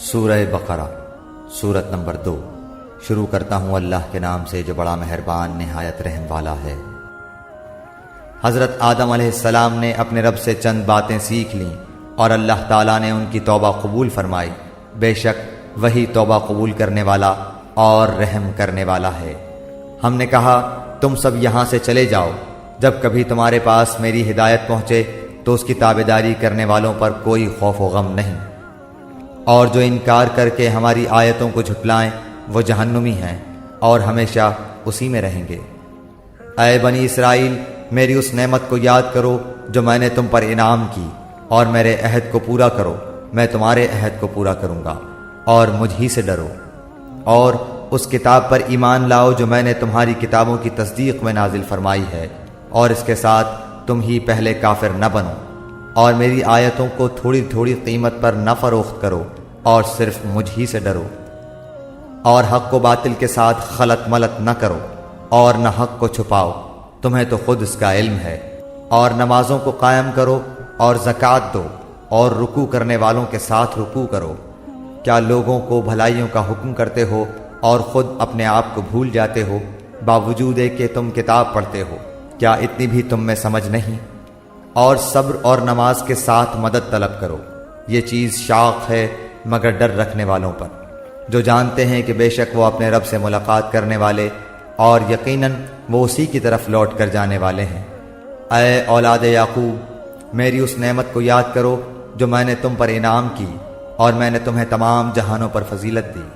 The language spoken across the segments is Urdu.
سورہ بقرہ سورت نمبر 2۔ شروع کرتا ہوں اللہ کے نام سے جو بڑا مہربان نہایت رحم والا ہے۔ حضرت آدم علیہ السلام نے اپنے رب سے چند باتیں سیکھ لیں اور اللہ تعالیٰ نے ان کی توبہ قبول فرمائی۔ بے شک وہی توبہ قبول کرنے والا اور رحم کرنے والا ہے۔ ہم نے کہا تم سب یہاں سے چلے جاؤ، جب کبھی تمہارے پاس میری ہدایت پہنچے تو اس کی تابعداری کرنے والوں پر کوئی خوف و غم نہیں، اور جو انکار کر کے ہماری آیتوں کو جھٹلائیں وہ جہنمی ہیں اور ہمیشہ اسی میں رہیں گے۔ اے بنی اسرائیل، میری اس نعمت کو یاد کرو جو میں نے تم پر انعام کی، اور میرے عہد کو پورا کرو، میں تمہارے عہد کو پورا کروں گا، اور مجھ ہی سے ڈرو، اور اس کتاب پر ایمان لاؤ جو میں نے تمہاری کتابوں کی تصدیق میں نازل فرمائی ہے، اور اس کے ساتھ تم ہی پہلے کافر نہ بنو، اور میری آیتوں کو تھوڑی تھوڑی قیمت پر نہ فروخت کرو، اور صرف مجھ ہی سے ڈرو، اور حق و باطل کے ساتھ خلط ملط نہ کرو، اور نہ حق کو چھپاؤ، تمہیں تو خود اس کا علم ہے، اور نمازوں کو قائم کرو اور زکوٰۃ دو، اور رکوع کرنے والوں کے ساتھ رکوع کرو۔ کیا لوگوں کو بھلائیوں کا حکم کرتے ہو اور خود اپنے آپ کو بھول جاتے ہو، باوجود کہ تم کتاب پڑھتے ہو؟ کیا اتنی بھی تم میں سمجھ نہیں؟ اور صبر اور نماز کے ساتھ مدد طلب کرو، یہ چیز شاق ہے مگر ڈر رکھنے والوں پر، جو جانتے ہیں کہ بے شک وہ اپنے رب سے ملاقات کرنے والے اور یقیناً وہ اسی کی طرف لوٹ کر جانے والے ہیں۔ اے اولاد یعقوب، میری اس نعمت کو یاد کرو جو میں نے تم پر انعام کی، اور میں نے تمہیں تمام جہانوں پر فضیلت دی۔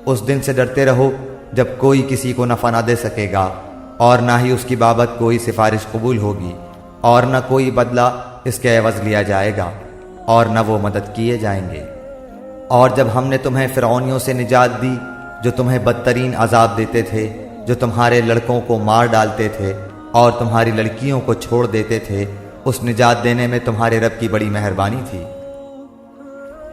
اس دن سے ڈرتے رہو جب کوئی کسی کو نفع نہ دے سکے گا، اور نہ ہی اس کی بابت کوئی سفارش قبول ہوگی، اور نہ کوئی بدلہ اس کے عوض لیا جائے گا، اور نہ وہ مدد کیے جائیں گے۔ اور جب ہم نے تمہیں فرعونیوں سے نجات دی جو تمہیں بدترین عذاب دیتے تھے، جو تمہارے لڑکوں کو مار ڈالتے تھے اور تمہاری لڑکیوں کو چھوڑ دیتے تھے، اس نجات دینے میں تمہارے رب کی بڑی مہربانی تھی۔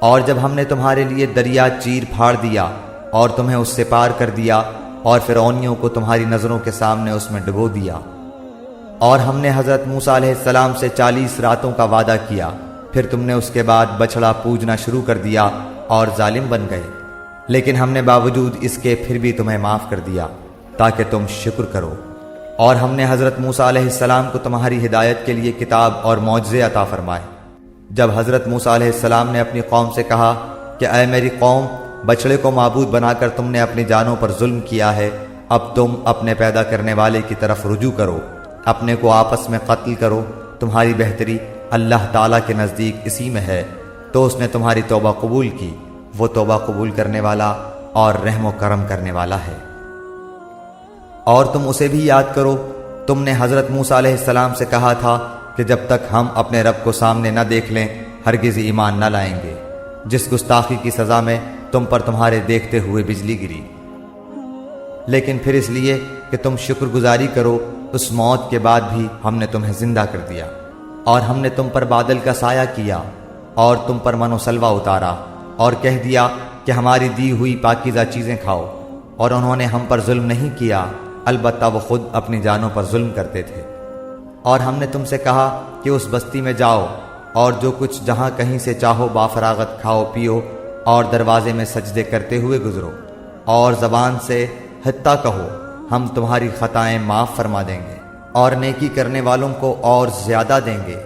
اور جب ہم نے تمہارے لیے دریا چیر پھاڑ دیا اور تمہیں اس سے پار کر دیا، اور فرعونیوں کو تمہاری نظروں کے سامنے اس میں ڈبو دیا، اور ہم نے حضرت موسیٰ علیہ السلام سے 40 راتوں کا وعدہ کیا، پھر تم نے اس کے بعد بچڑا پوجنا شروع کر دیا اور ظالم بن گئے، لیکن ہم نے باوجود اس کے پھر بھی تمہیں معاف کر دیا تاکہ تم شکر کرو۔ اور ہم نے حضرت موسیٰ علیہ السلام کو تمہاری ہدایت کے لیے کتاب اور معجزے عطا فرمائے۔ جب حضرت موسیٰ علیہ السلام نے اپنی قوم سے کہا کہ اے میری قوم، بچڑے کو معبود بنا کر تم نے اپنی جانوں پر ظلم کیا ہے، اب تم اپنے پیدا کرنے والے کی طرف رجوع کرو، اپنے کو آپس میں قتل کرو، تمہاری بہتری اللہ تعالیٰ کے نزدیک اسی میں ہے، تو اس نے تمہاری توبہ قبول کی، وہ توبہ قبول کرنے والا اور رحم و کرم کرنے والا ہے۔ اور تم اسے بھی یاد کرو، تم نے حضرت موسیٰ علیہ السلام سے کہا تھا کہ جب تک ہم اپنے رب کو سامنے نہ دیکھ لیں ہرگز ایمان نہ لائیں گے، جس گستاخی کی سزا میں تم پر تمہارے دیکھتے ہوئے بجلی گری، لیکن پھر اس لیے کہ تم شکر گزاری کرو، اس موت کے بعد بھی ہم نے تمہیں زندہ کر دیا، اور ہم نے تم پر بادل کا سایہ کیا، اور تم پر من و سلوہ اتارا، اور کہہ دیا کہ ہماری دی ہوئی پاکیزہ چیزیں کھاؤ، اور انہوں نے ہم پر ظلم نہیں کیا، البتہ وہ خود اپنی جانوں پر ظلم کرتے تھے۔ اور ہم نے تم سے کہا کہ اس بستی میں جاؤ، اور جو کچھ جہاں کہیں سے چاہو بافراغت کھاؤ پیو، اور دروازے میں سجدے کرتے ہوئے گزرو، اور زبان سے حتیٰ کہو ہم تمہاری خطائیں معاف فرما دیں گے، اور نیکی کرنے والوں کو اور زیادہ دیں گے۔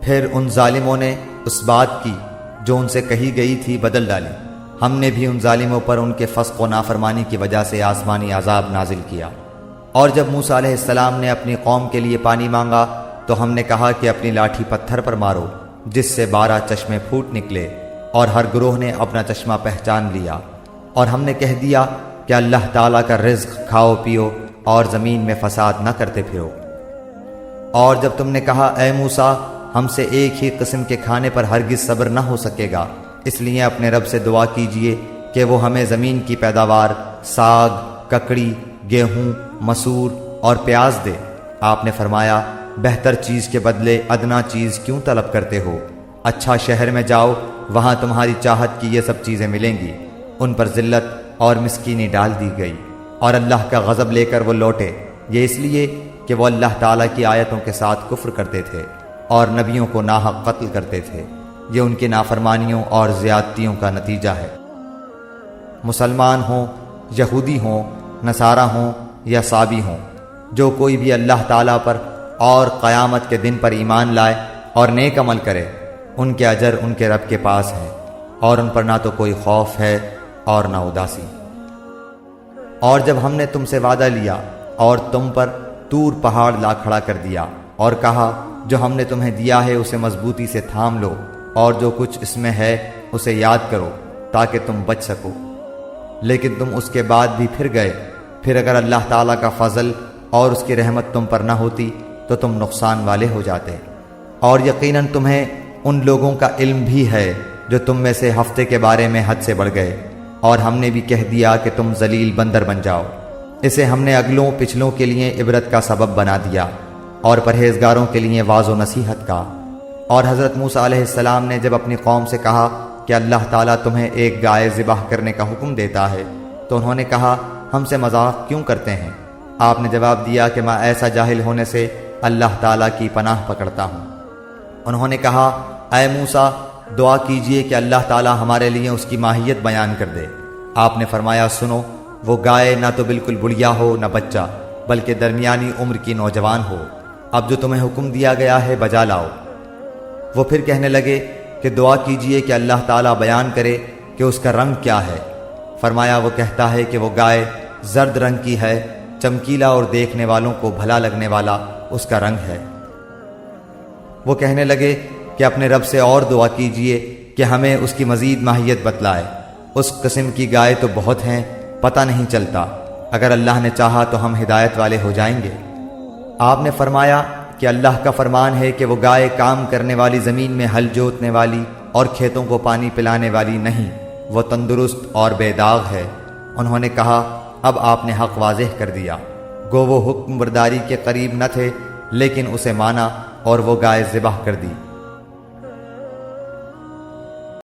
پھر ان ظالموں نے اس بات کی جو ان سے کہی گئی تھی بدل ڈالی، ہم نے بھی ان ظالموں پر ان کے فسق و نافرمانی کی وجہ سے آسمانی عذاب نازل کیا۔ اور جب موسیٰ علیہ السلام نے اپنی قوم کے لیے پانی مانگا تو ہم نے کہا کہ اپنی لاٹھی پتھر پر مارو، جس سے 12 چشمے پھوٹ نکلے، اور ہر گروہ نے اپنا چشمہ پہچان لیا، اور ہم نے کہہ دیا کہ اللہ تعالیٰ کا رزق کھاؤ پیو اور زمین میں فساد نہ کرتے پھرو۔ اور جب تم نے کہا اے موسیٰ، ہم سے ایک ہی قسم کے کھانے پر ہرگز صبر نہ ہو سکے گا، اس لیے اپنے رب سے دعا کیجئے کہ وہ ہمیں زمین کی پیداوار، ساگ، ککڑی، گیہوں، مسور اور پیاز دے۔ آپ نے فرمایا بہتر چیز کے بدلے ادنا چیز کیوں طلب کرتے ہو؟ اچھا شہر میں جاؤ، وہاں تمہاری چاہت کی یہ سب چیزیں ملیں گی۔ ان پر ذلت اور مسکینی ڈال دی گئی، اور اللہ کا غضب لے کر وہ لوٹے، یہ اس لیے کہ وہ اللہ تعالیٰ کی آیتوں کے ساتھ کفر کرتے تھے اور نبیوں کو ناحق قتل کرتے تھے۔ یہ ان کی نافرمانیوں اور زیادتیوں کا نتیجہ ہے۔ مسلمان ہوں، یہودی ہوں، نصارہ ہوں یا صابی ہوں، جو کوئی بھی اللہ تعالیٰ پر اور قیامت کے دن پر ایمان لائے اور نیک عمل کرے، ان کے اجر ان کے رب کے پاس ہے، اور ان پر نہ تو کوئی خوف ہے اور نہ اداسی۔ اور جب ہم نے تم سے وعدہ لیا اور تم پر طور پہاڑ لا کھڑا کر دیا اور کہا جو ہم نے تمہیں دیا ہے اسے مضبوطی سے تھام لو اور جو کچھ اس میں ہے اسے یاد کرو تاکہ تم بچ سکو، لیکن تم اس کے بعد بھی پھر گئے، پھر اگر اللہ تعالیٰ کا فضل اور اس کی رحمت تم پر نہ ہوتی تو تم نقصان والے ہو جاتے۔ اور یقیناً تمہیں ان لوگوں کا علم بھی ہے جو تم میں سے ہفتے کے بارے میں حد سے بڑھ گئے، اور ہم نے بھی کہہ دیا کہ تم ذلیل بندر بن جاؤ۔ اسے ہم نے اگلوں پچھلوں کے لیے عبرت کا سبب بنا دیا اور پرہیزگاروں کے لیے واعظ و نصیحت کا۔ اور حضرت موسیٰ علیہ السلام نے جب اپنی قوم سے کہا کہ اللہ تعالیٰ تمہیں ایک گائے ذبح کرنے کا حکم دیتا ہے تو انہوں نے کہا ہم سے مذاق کیوں کرتے ہیں؟ آپ نے جواب دیا کہ میں ایسا جاہل ہونے سے اللہ تعالیٰ کی پناہ پکڑتا ہوں۔ انہوں نے کہا اے موسیٰ دعا کیجئے کہ اللہ تعالیٰ ہمارے لیے اس کی ماہیت بیان کر دے۔ آپ نے فرمایا سنو، وہ گائے نہ تو بالکل بڑھیا ہو نہ بچہ، بلکہ درمیانی عمر کی نوجوان ہو۔ اب جو تمہیں حکم دیا گیا ہے بجا لاؤ۔ وہ پھر کہنے لگے کہ دعا کیجئے کہ اللہ تعالیٰ بیان کرے کہ اس کا رنگ کیا ہے۔ فرمایا وہ کہتا ہے کہ وہ گائے زرد رنگ کی ہے، چمکیلا اور دیکھنے والوں کو بھلا لگنے والا اس کا رنگ ہے۔ وہ کہنے لگے کہ اپنے رب سے اور دعا کیجئے کہ ہمیں اس کی مزید ماہیت بتلائے، اس قسم کی گائے تو بہت ہیں، پتہ نہیں چلتا، اگر اللہ نے چاہا تو ہم ہدایت والے ہو جائیں گے۔ آپ نے فرمایا کہ اللہ کا فرمان ہے کہ وہ گائے کام کرنے والی زمین میں ہل جوتنے والی اور کھیتوں کو پانی پلانے والی نہیں، وہ تندرست اور بے داغ ہے۔ انہوں نے کہا اب آپ نے حق واضح کر دیا۔ گو وہ حکم برداری کے قریب نہ تھے، لیکن اسے مانا اور وہ گائے ذبح کر دی۔